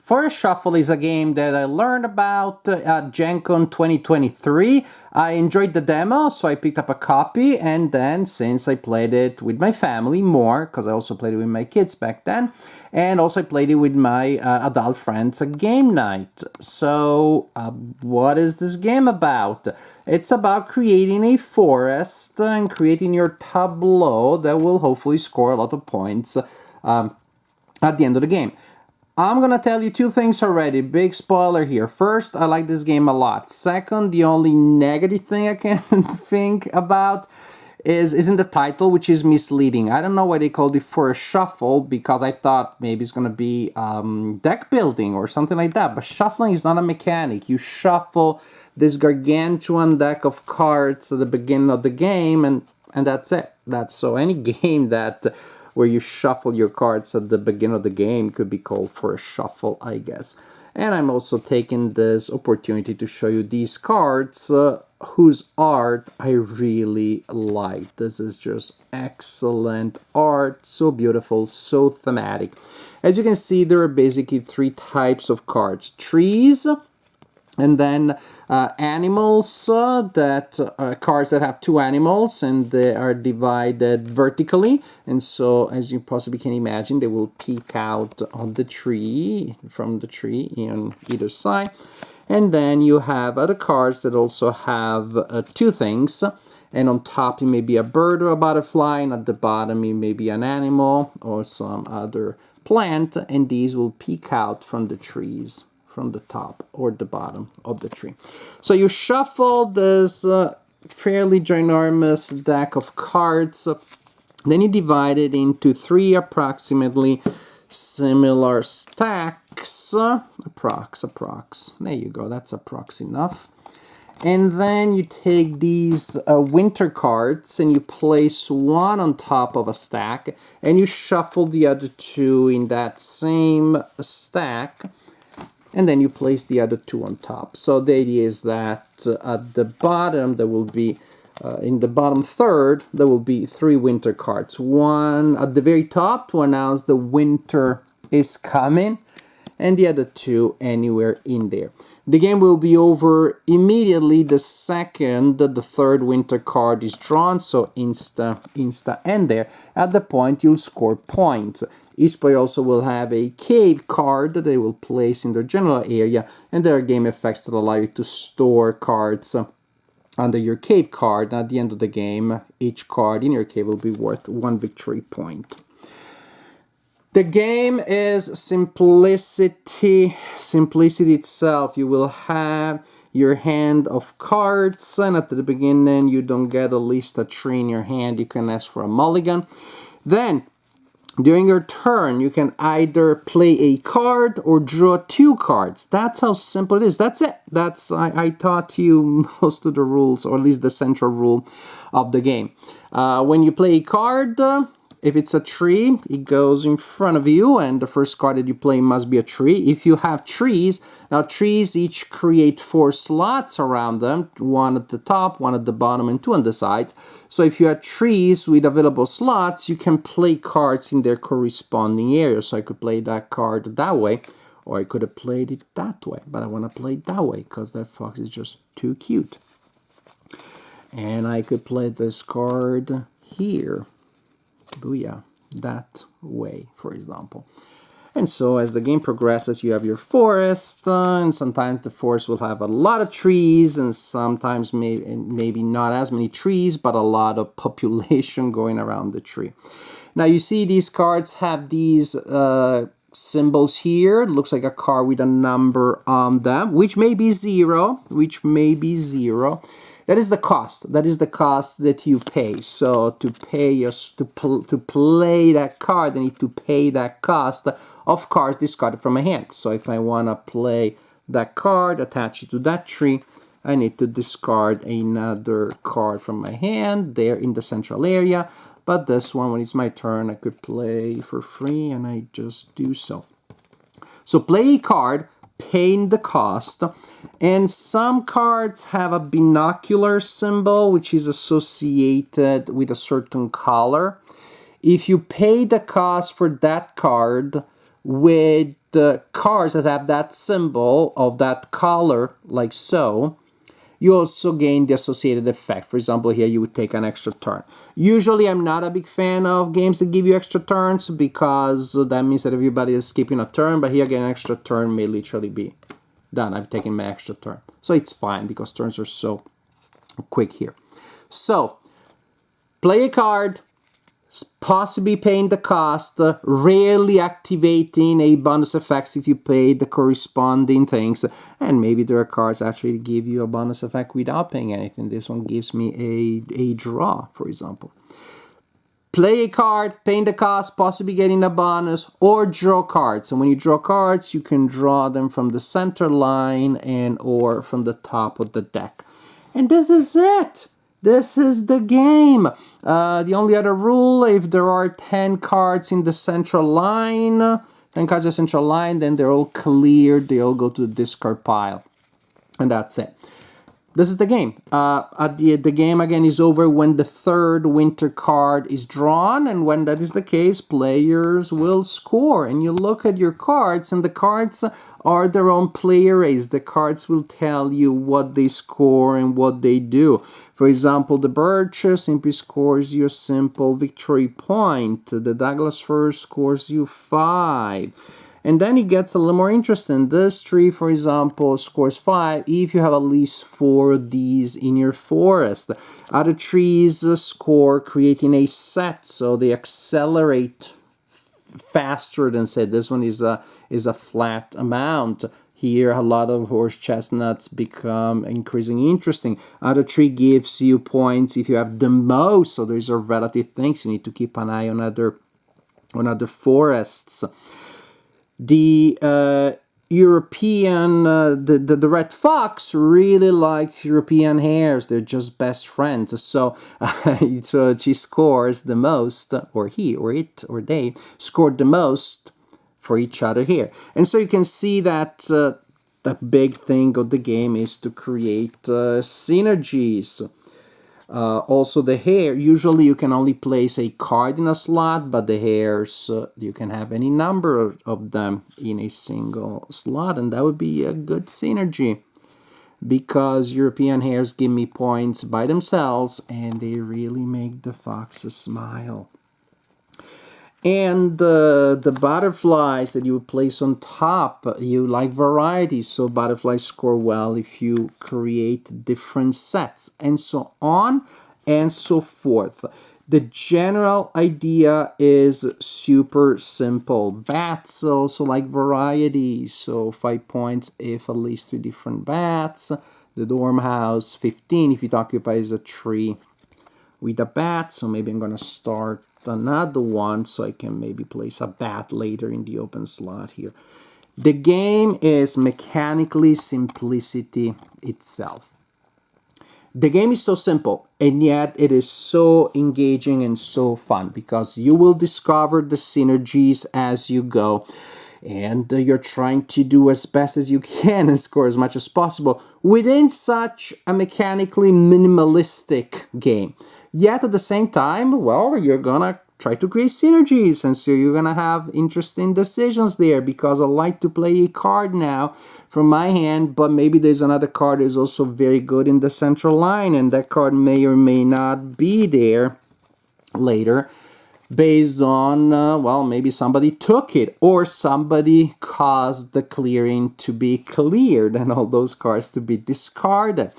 Forest Shuffle is a game that I learned about at Gen Con 2023. I enjoyed the demo, so I picked up a copy, and then since I played it with my family more, because I also played it with my kids back then, and also I played it with my adult friends at game night. So, what is this game about? It's about creating a forest and creating your tableau that will hopefully score a lot of points at the end of the game. I'm gonna tell you two things already. Big spoiler here. First, I like this game a lot. Second, the only negative thing I can think about is in the title, which is misleading. I don't know why they called it Forest Shuffle, because I thought maybe it's gonna be deck building or something like that. But shuffling is not a mechanic. You shuffle this gargantuan deck of cards at the beginning of the game, and that's it. That's so any game that where you shuffle your cards at the beginning of the game could be called Forest Shuffle, I guess. And I'm also taking this opportunity to show you these cards whose art I really like. This is just excellent art, so beautiful, so thematic. As you can see, there are basically three types of cards. Trees, and then animals, cards that have two animals, and they are divided vertically, and so as you possibly can imagine, they will peek out on the tree, from the tree on either side. And then you have other cards that also have two things, and on top it may be a bird or a butterfly, and at the bottom it may be an animal or some other plant, and these will peek out from the trees, from the top or the bottom of the tree. So you shuffle this fairly ginormous deck of cards, then you divide it into three approximately similar stacks, approx, there you go, that's approx enough. And then you take these winter cards and you place one on top of a stack, and you shuffle the other two in that same stack, and then you place the other two on top. So the idea is that at the bottom there will be, in the bottom third, there will be three winter cards. One at the very top to announce the winter is coming, and the other two anywhere in there. The game will be over immediately the second the third winter card is drawn, so insta end there. At the point you'll score points. Each player also will have a cave card that they will place in their general area, and there are game effects that allow you to store cards under your cave card. And at the end of the game, each card in your cave will be worth 1 victory point. The game is simplicity itself. You will have your hand of cards, and at the beginning you don't get at least a tree in your hand. You can ask for a mulligan. Then during your turn, you can either play a card or draw two cards. That's how simple it is. That's it. I taught you most of the rules, or at least the central rule of the game. When you play a card, if it's a tree, it goes in front of you, and the first card that you play must be a tree. If you have trees, now trees each create 4 slots around them, one at the top, one at the bottom, and 2 on the sides. So if you have trees with available slots, you can play cards in their corresponding areas. So I could play that card that way, or I could have played it that way, but I want to play it that way because that fox is just too cute. And I could play this card here. Booyah, that way, for example. And so as the game progresses, you have your forest, and sometimes the forest will have a lot of trees, and sometimes maybe not as many trees, but a lot of population going around the tree. Now you see these cards have these symbols here. It looks like a card with a number on them, which may be 0, That is the cost. That is the cost that you pay. So to pay to play that card, I need to pay that cost of cards discarded from my hand. So if I want to play that card, attach it to that tree, I need to discard another card from my hand there in the central area. But this one, when it's my turn, I could play for free, and I just do so. So play a card, paying the cost, and some cards have a binocular symbol which is associated with a certain color. If you pay the cost for that card with cards that have that symbol of that color, like so, you also gain the associated effect. For example, here you would take an extra turn. Usually I'm not a big fan of games that give you extra turns because that means that everybody is skipping a turn, but here again, an extra turn may literally be done. I've taken my extra turn. So it's fine because turns are so quick here. So, play a card, possibly paying the cost, rarely activating a bonus effects if you pay the corresponding things, and maybe there are cards actually give you a bonus effect without paying anything. This one gives me a draw, for example. Play a card, paying the cost, possibly getting a bonus, or draw cards. And when you draw cards, you can draw them from the center line and or from the top of the deck. And this is it. This is the game. The only other rule, if there are 10 cards in the central line, 10 cards in the central line, then they're all cleared. They all go to the discard pile. And that's it. This is the game. The game again is over when the third winter card is drawn, and when that is the case, players will score. And you look at your cards, and the cards are their own player race. The cards will tell you what they score and what they do. For example, the Birch simply scores you a simple victory point. The Douglas Fir scores you 5. And then it gets a little more interesting. This tree, for example, scores 5 if you have at least 4 of these in your forest. Other trees score creating a set, so they accelerate faster than said. This one is a flat amount. Here, a lot of horse chestnuts become increasingly interesting. Other tree gives you points if you have the most, so these are relative things. You need to keep an eye on other forests. The European, the red fox really likes European hares. They're just best friends. So, so she scores the most, or he, or it, or they scored the most for each other here. And so you can see that the big thing of the game is to create synergies. Also the hare, usually you can only place a card in a slot, but the hares, you can have any number of them in a single slot, and that would be a good synergy because European hares give me points by themselves and they really make the foxes smile. And the butterflies that you would place on top, you like variety, so butterflies score well if you create different sets, and so on and so forth. The general idea is super simple. Bats also like variety, so 5 points if at least 3 different bats. The Dormouse, 15 if it occupies a tree with a bat, so maybe I'm going to start another one so I can maybe place a bat later in the open slot here. The game is mechanically simplicity itself. The game is so simple, and yet it is so engaging and so fun because you will discover the synergies as you go, and you're trying to do as best as you can and score as much as possible within such a mechanically minimalistic game. Yet at the same time, well, you're gonna try to create synergies, and so you're gonna have interesting decisions there because I like to play a card now from my hand, but maybe there's another card that is also very good in the central line, and that card may or may not be there later based on, well, maybe somebody took it or somebody caused the clearing to be cleared and all those cards to be discarded.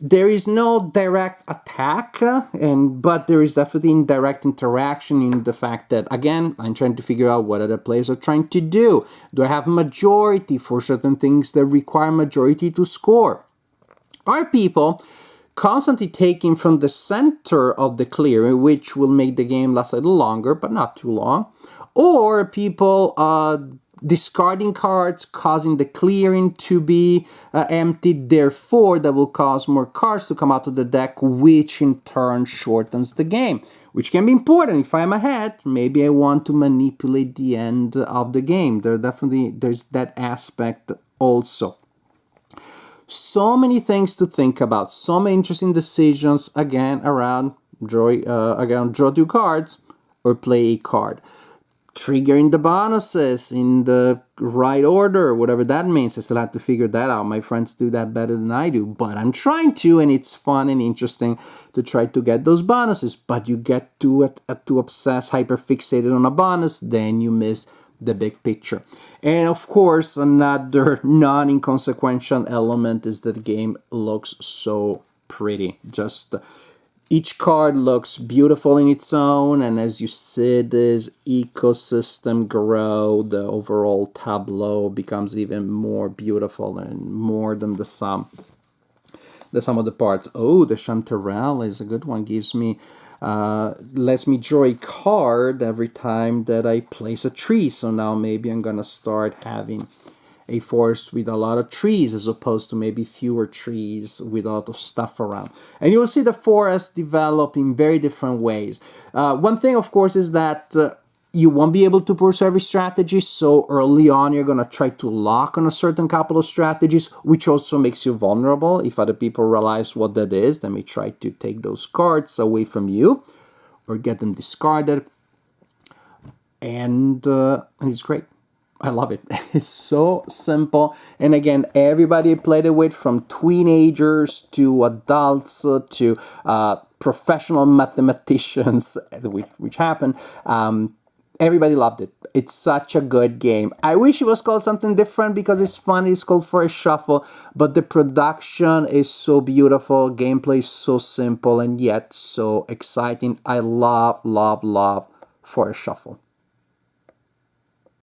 There is no direct attack, but there is definitely indirect interaction in the fact that, again, I'm trying to figure out what other players are trying to do. Do I have a majority for certain things that require majority to score? Are people constantly taking from the center of the clearing, which will make the game last a little longer, but not too long? Or people discarding cards, causing the clearing to be emptied, therefore that will cause more cards to come out of the deck, which in turn shortens the game, which can be important. If I'm ahead, maybe I want to manipulate the end of the game. There's that aspect also. So many things to think about, so many interesting decisions, again, around draw 2 cards or play a card. triggering the bonuses in the right order, whatever that means. I still have to figure that out. My friends do that better than I do, but I'm trying to, and it's fun and interesting to try to get those bonuses. But you get to obsess, hyper fixated on a bonus, then you miss the big picture. And of course, another non-inconsequential element is that the game looks so pretty. Just each card looks beautiful in its own, and as you see this ecosystem grow, the overall tableau becomes even more beautiful and more than the sum of the parts. Oh, the Chanterelle is a good one. Gives me lets me draw a card every time that I place a tree. So now maybe I'm gonna start having a forest with a lot of trees as opposed to maybe fewer trees with a lot of stuff around. And you'll see the forest develop in very different ways. One thing, of course, is that you won't be able to pursue every strategy, so early on you're going to try to lock on a certain couple of strategies, which also makes you vulnerable. If other people realize what that is, they may try to take those cards away from you or get them discarded. And it's great. I love it. It's so simple. And again, everybody I played it with, from teenagers to adults to professional mathematicians, which happen, everybody loved it. It's such a good game. I wish it was called something different because it's fun. It's called For a Shuffle, but the production is so beautiful. Gameplay is so simple and yet so exciting. I love, love, love For a Shuffle.